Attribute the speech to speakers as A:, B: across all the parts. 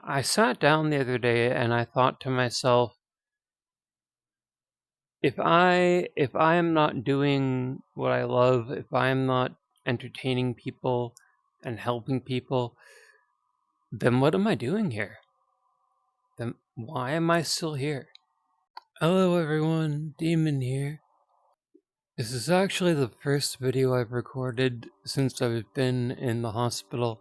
A: I sat down the other day and I thought to myself, if I am not doing what I love, if I am not entertaining people and helping people, then what am I doing here? Then why am I still here? Hello everyone, Demon here. This is actually the first video I've recorded since I've been in the hospital.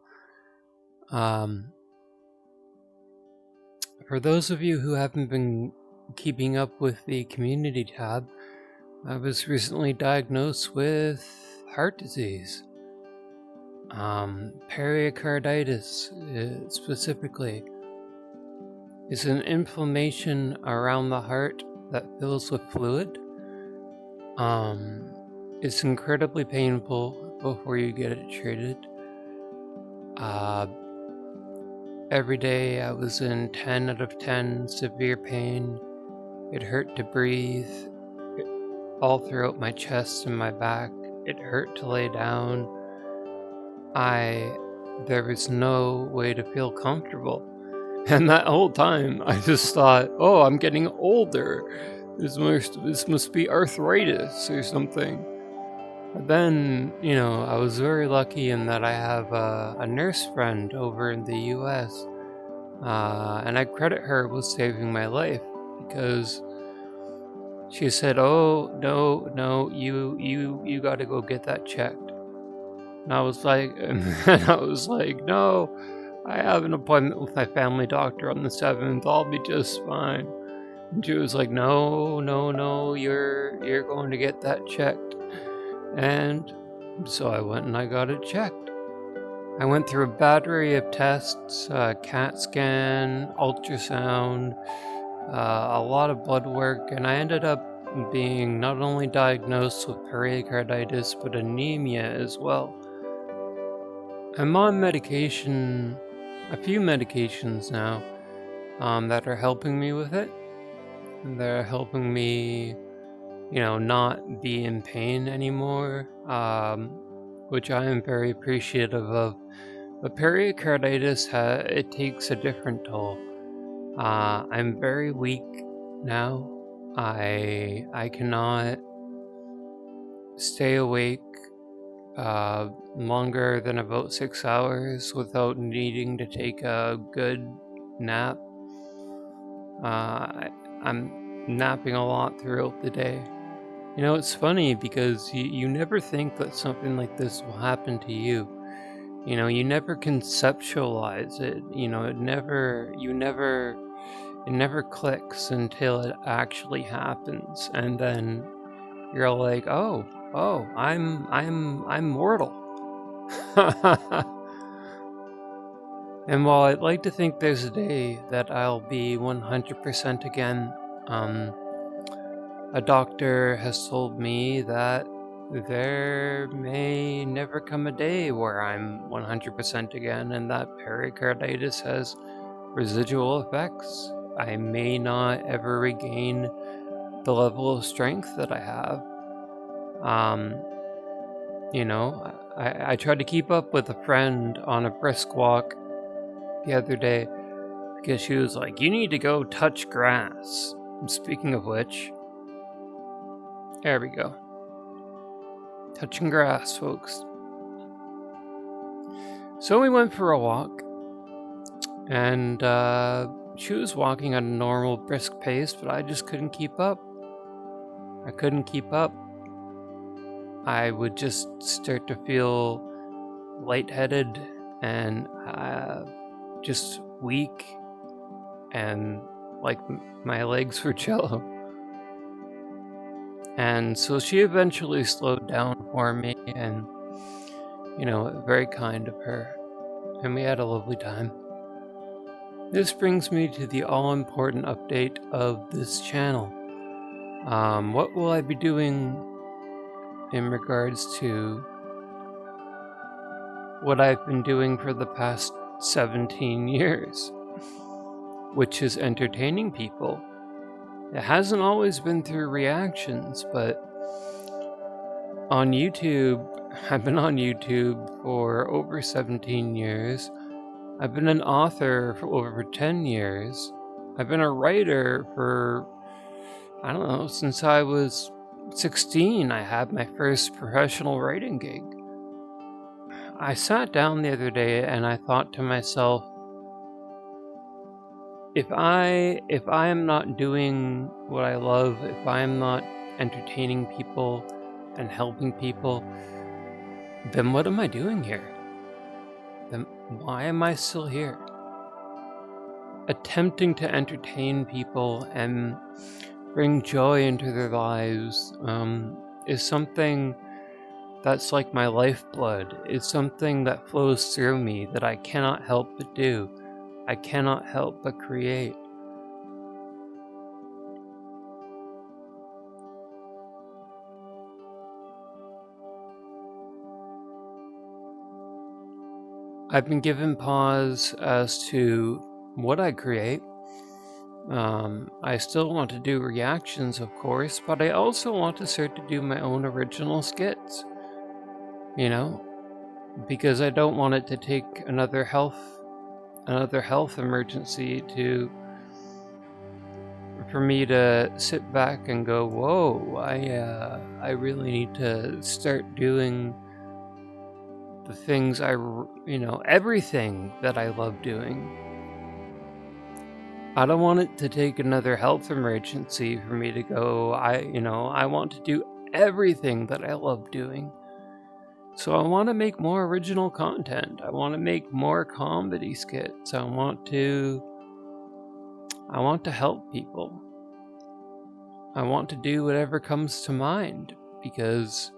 A: For those of you who haven't been keeping up with the community tab, I was recently diagnosed with heart disease. Pericarditis specifically is an inflammation around the heart that fills with fluid. It's incredibly painful before you get it treated. Every day I was in 10 out of 10 severe pain. It hurt to breathe all throughout my chest and my back. It hurt to lay down. There was no way to feel comfortable. And that whole time I just thought, oh, I'm getting older. This must be arthritis or something. But then, I was very lucky in that I have a nurse friend over in the US. And I credit her with saving my life because she said, oh, no, you gotta go get that checked. And I was like, no, I have an appointment with my family doctor on the 7th. I'll be just fine. And she was like, no, you're going to get that checked. And so I went and I got it checked. I went through a battery of tests, CAT scan, ultrasound, a lot of blood work, and I ended up being not only diagnosed with pericarditis, but anemia as well. I'm on medication, a few medications now, that are helping me with it. And they're helping me, not be in pain anymore, which I am very appreciative of. But pericarditis, it takes a different toll. I'm very weak now. I cannot stay awake longer than about 6 hours without needing to take a good nap. I'm napping a lot throughout the day. It's funny because you never think that something like this will happen to you. You never conceptualize it. It never clicks until it actually happens, and then you're like, oh, I'm mortal. And while I'd like to think there's a day that I'll be 100% again, a doctor has told me that there may never come a day where I'm 100% again, and that pericarditis has residual effects. I may not ever regain the level of strength that I have. I tried to keep up with a friend on a brisk walk the other day because she was like, you need to go touch grass. And speaking of which, there we go. Touching grass, folks. So we went for a walk, and she was walking at a normal brisk pace, but I just couldn't keep up. I couldn't keep up. I would just start to feel lightheaded and just weak, and like my legs were jello. And so she eventually slowed down for me, and very kind of her, and we had a lovely time. This brings me to the all-important update of this channel. What will I be doing in regards to what I've been doing for the past 17 years, which is entertaining people? It hasn't always been through reactions, but on YouTube, I've been on YouTube for over 17 years, I've been an author for over 10 years. I've been a writer for, I don't know, since I was 16. I had my first professional writing gig. I sat down the other day and I thought to myself, if I am not doing what I love, if I am not entertaining people and helping people, then what am I doing here? Then why am I still here? Attempting to entertain people and bring joy into their lives is something that's like my lifeblood. It's something that flows through me that I cannot help but do. I cannot help but create. I've been given pause as to what I create. I still want to do reactions, of course, but I also want to start to do my own original skits. You know, because I don't want it to take another health emergency for me to sit back and go, whoa, I really need to start doing the things everything that I love doing. I don't want it to take another health emergency for me to go, I want to do everything that I love doing. So I want to make more original content. I want to make more comedy skits. I want to help people. I want to do whatever comes to mind because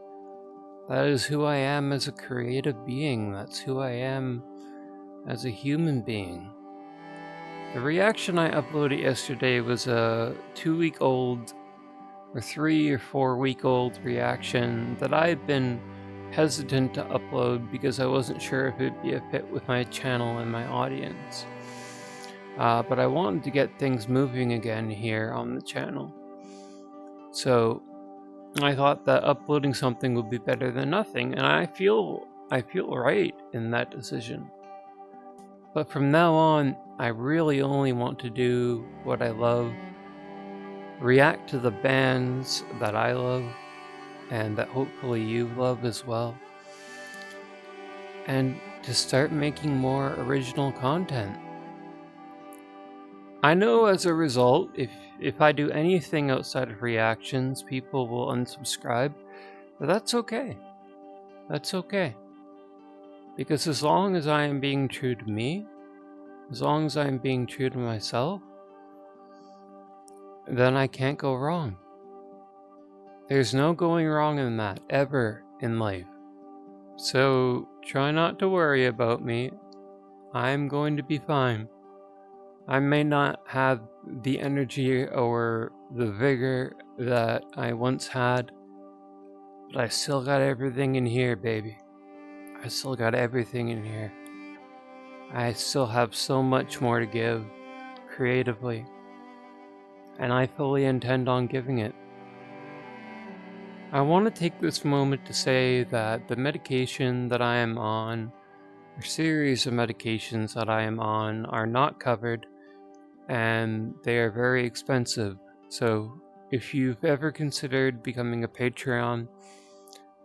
A: that is who I am as a creative being. That's who I am as a human being. The reaction I uploaded yesterday was a 2-week-old or 3 or 4-week-old reaction that I've been hesitant to upload because I wasn't sure if it'd be a fit with my channel and my audience. But I wanted to get things moving again here on the channel. So I thought that uploading something would be better than nothing, and I feel right in that decision. But from now on, I really only want to do what I love, react to the bands that I love, and that hopefully you love as well, and to start making more original content. I know as a result, if I do anything outside of reactions, people will unsubscribe, but that's okay. That's okay. Because as long as I am being true to me, as long as I am being true to myself, then I can't go wrong. There's no going wrong in that, ever in life. So try not to worry about me. I'm going to be fine. I may not have the energy or the vigor that I once had, but I still got everything in here, baby. I still got everything in here. I still have so much more to give, creatively, and I fully intend on giving it. I want to take this moment to say that the medication that I am on, or series of medications that I am on, are not covered, and they are very expensive. So if you've ever considered becoming a Patreon,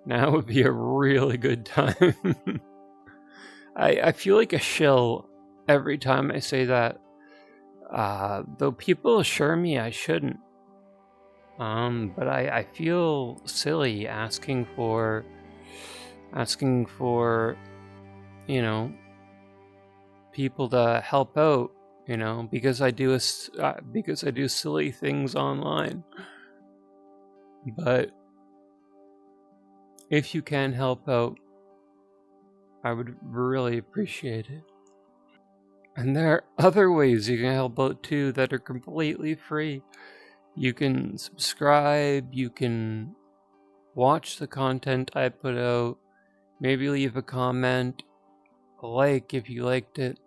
A: now would be a really good time. I feel like a shill every time I say that, though people assure me I shouldn't. But I feel silly asking for, people to help out, because I do silly things online. But if you can help out, I would really appreciate it. And there are other ways you can help out too that are completely free. You can subscribe, you can watch the content I put out, maybe leave a comment, a like if you liked it.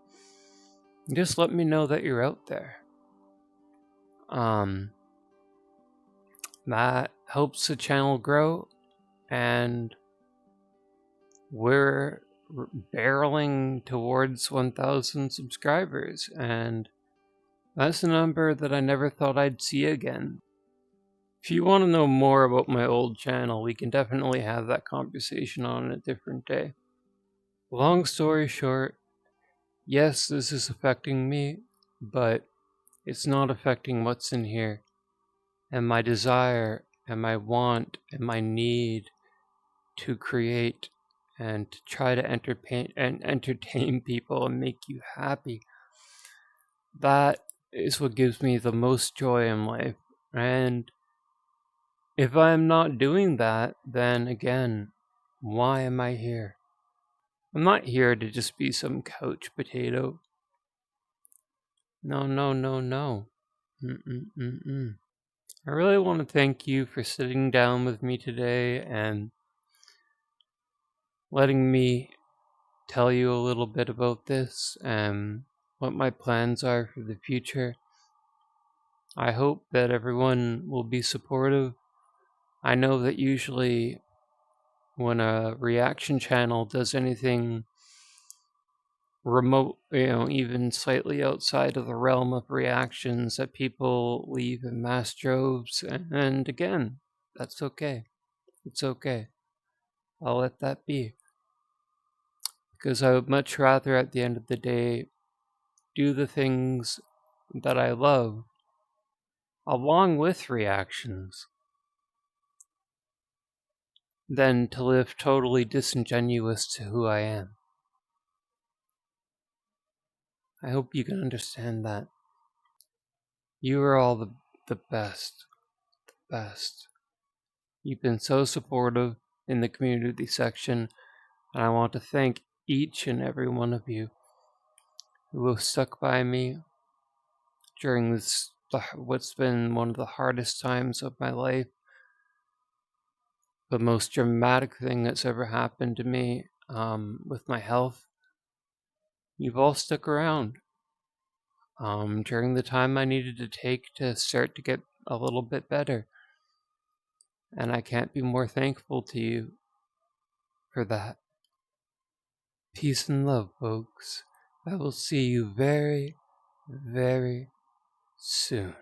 A: Just let me know that you're out there. That helps the channel grow, and we're barreling towards 1,000 subscribers, and that's a number that I never thought I'd see again. If you want to know more about my old channel, we can definitely have that conversation on a different day. Long story short, yes, this is affecting me, but it's not affecting what's in here, and my desire, and my want, and my need to create and to try to entertain people and make you happy. That is what gives me the most joy in life. And if I'm not doing that, then again, why am I here? I'm not here to just be some couch potato. No, no, no, no. I really want to thank you for sitting down with me today and letting me tell you a little bit about this and what my plans are for the future. I hope that everyone will be supportive. I know that usually when a reaction channel does anything remote, even slightly outside of the realm of reactions, that people leave in mass droves, and again, that's okay. It's okay. I'll let that be. Because I would much rather, at the end of the day, do the things that I love along with reactions than to live totally disingenuous to who I am. I hope you can understand that. You are all the best. You've been so supportive in the community section, and I want to thank each and every one of you who have stuck by me during what's been one of the hardest times of my life, the most dramatic thing that's ever happened to me with my health. You've all stuck around during the time I needed to take to start to get a little bit better. And I can't be more thankful to you for that. Peace and love, folks. I will see you very, very soon.